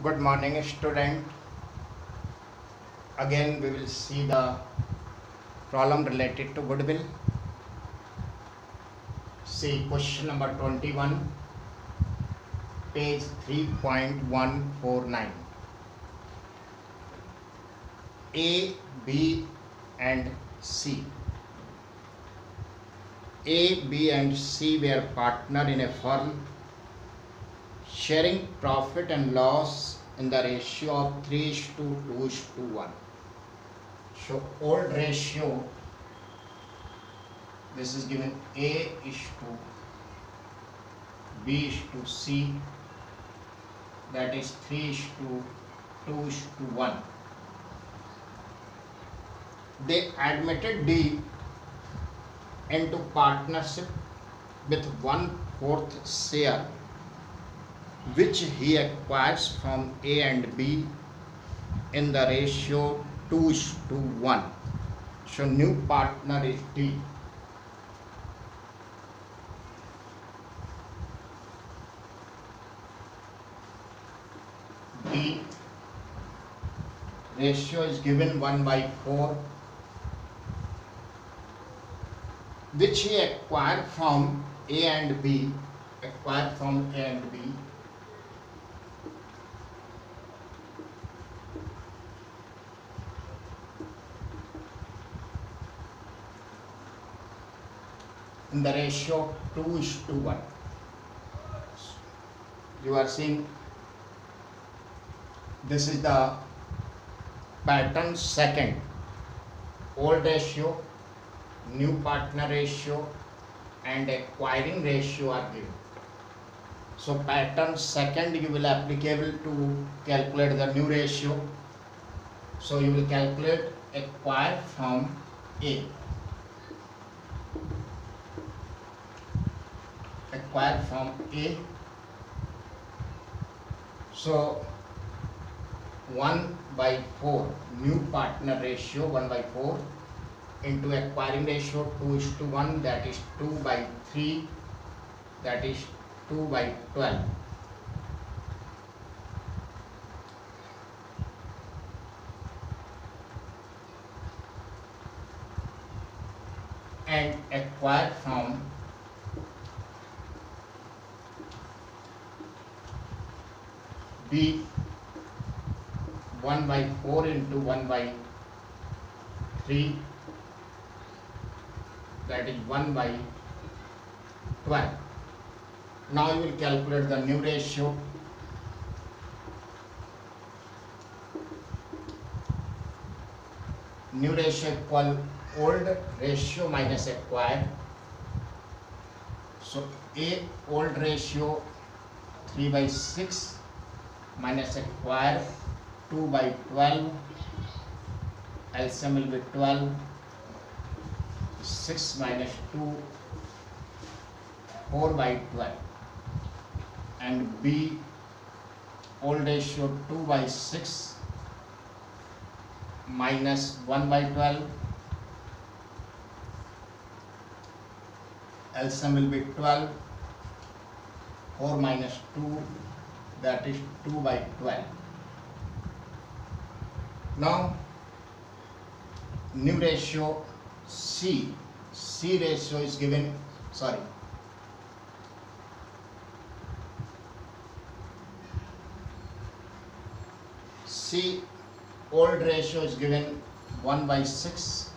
Good morning, student. Again, we will see the problem related to goodwill. See question number 21, page 3.149. A, B, and C. A, B, and C were partner in a firm, sharing profit and loss in the ratio of 3:2:1. So old ratio, this is given A is to B is to C, that is 3:2:1. They admitted D into partnership with 1/4 share, which he acquires from A and B in the ratio 2:1. So new partner is D. D ratio is given 1/4, which he acquired from A and B. In the ratio 2:1. You are seeing this is the pattern second. Old ratio, new partner ratio, and acquiring ratio are given. So pattern second you will applicable to calculate the new ratio. So you will calculate acquire from A. Acquire from A. So 1/4 new partner ratio 1/4 into acquiring ratio 2:1, that is 2/3, that is 2/12. And acquire from B 1/4 into 1/3, that is 1/12. Now you will calculate the new ratio. New ratio equal old ratio minus acquired. So A old ratio 3/6 minus acquired 2/12. LCM will be 12. 6 minus 2, 4/12. And B old ratio 2/6 minus 1/12. LCM will be 12. 4 minus 2, that is 2/12. Now new ratio C ratio is given, C old ratio is given 1/6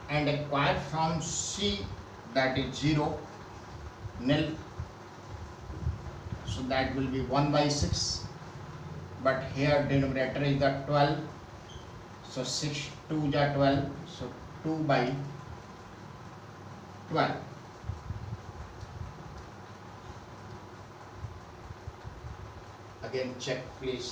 and acquired from C, that is 0, nil. So that will be 1/6, but here denominator is the 12. So 6 2 ja 12, so 2/12. Again check please.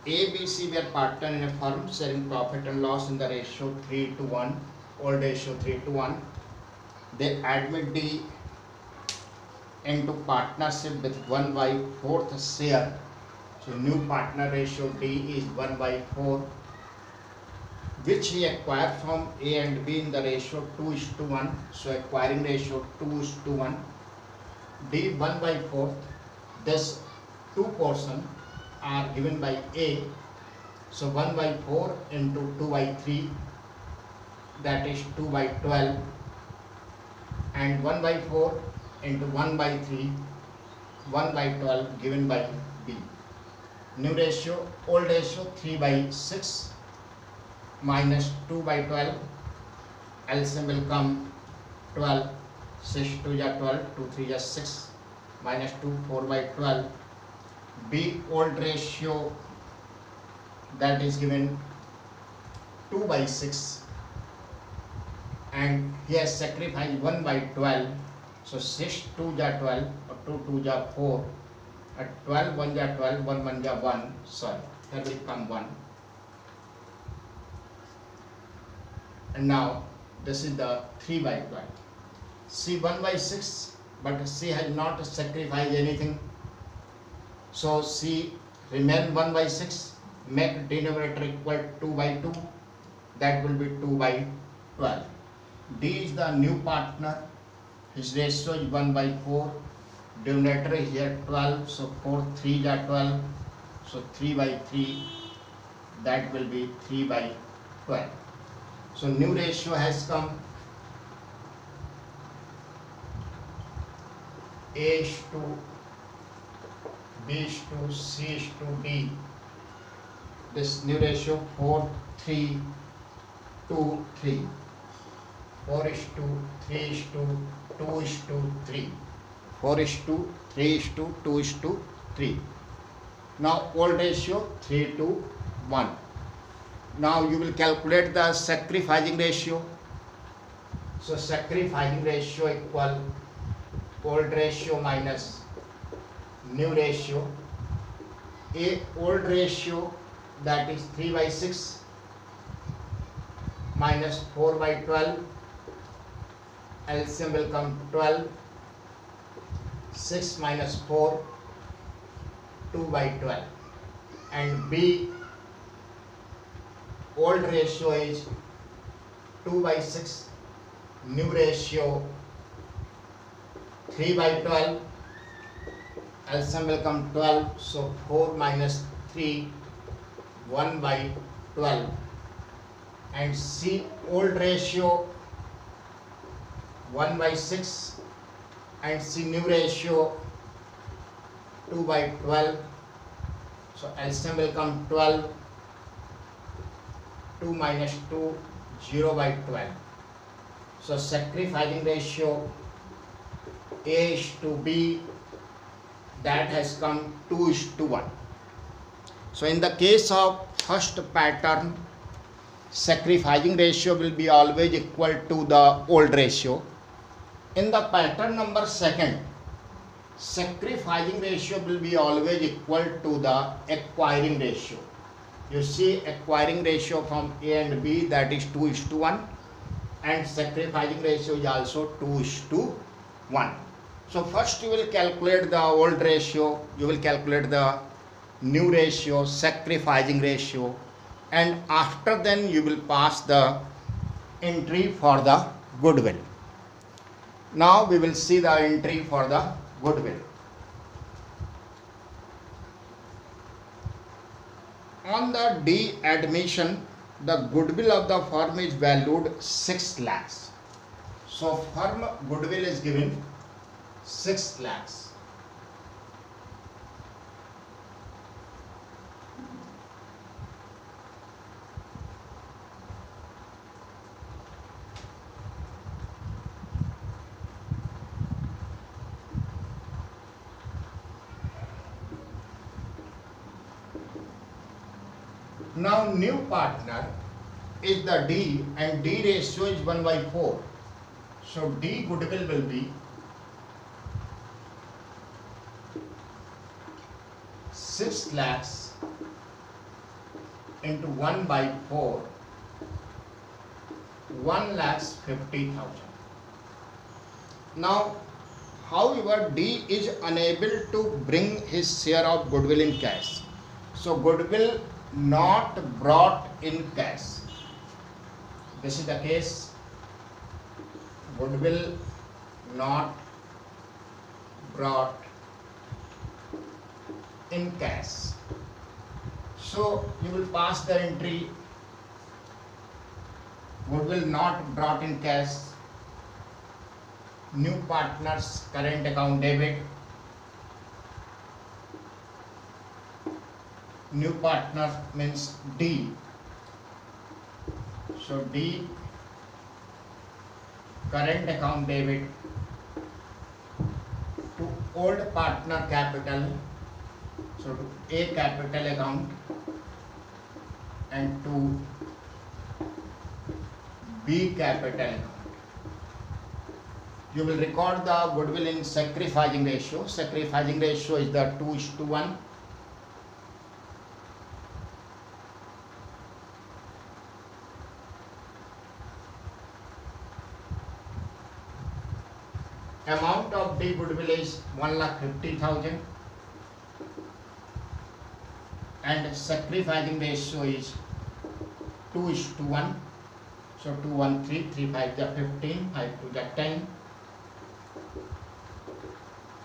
A, B, C were partner in a firm, sharing profit and loss in the ratio 3:1, old ratio 3:1. They admit D into partnership with 1/4 share. So new partner ratio D is 1/4, which he acquired from A and B in the ratio 2:1. So acquiring ratio 2:1. D 1/4. This two portions are given by A. So 1 by 4 into 2 by 3, that is 2 by 12, and 1 by 4 into 1 by 3, 1 by 12 given by B. New ratio, old ratio 3 by 6 minus 2 by 12, LCM will come 12, 6 2 is 12, 2 3 is 6, minus 2, 4 by 12. B old ratio, that is given 2 by 6, and he has sacrificed 1 by 12, so 6 2 is 12, or 2 2 is 4, 12 1 is 12, 1 1 is 1, sorry, here will come 1. And now this is the 3 by 12. C 1 by 6, but C has not sacrificed anything. So C remain 1 by 6, make denominator equal 2 by 2, that will be 2 by 12. D is the new partner, his ratio is 1 by 4, denominator is here 12, so 4 3 is 12, so 3 by 3, that will be 3 by 12. So new ratio has come, A is to B is to C is to D. This new ratio 4 3 2 3. 4 is to 3 is to 2 is to 3. 4 is to 3 is to 2 is to 3. Now old ratio 3 to 1. Now you will calculate the sacrificing ratio. So sacrificing ratio equal old ratio minus new ratio. A old ratio, that is 3 by 6 minus 4 by 12, LCM will come 12, 6 minus 4, 2 by 12, and B old ratio is 2 by 6, new ratio 3 by 12, LCM will come 12, so 4 minus 3, 1 by 12, and C old ratio 1 by 6, and C new ratio 2 by 12, so LCM will come 12, 2 minus 2, 0 by 12. So sacrificing ratio A is to B, that has come 2 is to 1. So in the case of first pattern, sacrificing ratio will be always equal to the old ratio. In the pattern number second, sacrificing ratio will be always equal to the acquiring ratio. You see acquiring ratio from A and B, that is 2 is to 1, and sacrificing ratio is also 2 is to 1. So first you will calculate the old ratio, you will calculate the new ratio, sacrificing ratio, and after then you will pass the entry for the goodwill. Now we will see the entry for the goodwill. On the D admission, the goodwill of the firm is valued 6 lakhs. So firm goodwill is given 6 lakhs. Now new partner is the D, and D ratio is 1 by 4. So D goodwill will be 6 lakhs into 1 by 4, 1,50,000. Now, however, D is unable to bring his share of goodwill in cash. So goodwill not brought in cash. This is the case. Goodwill not brought in cash. So you will pass the entry goodwill not brought in cash, new partner's current account debit, new partner means D. So D current account debit to old partner capital, so to A capital account and to B capital account. You will record the goodwill in sacrificing ratio. Sacrificing ratio is the 2:1. Amount of D goodwill is 1,50,000 and sacrificing ratio is 2:1. So 2 1 3 3 5 the 15, 5 2 the 10,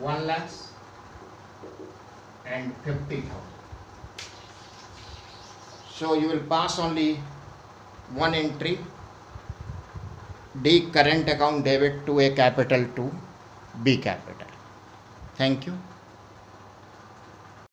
1 lakh and 50,000. So you will pass only one entry, D current account debit to A capital to B capital. Thank you.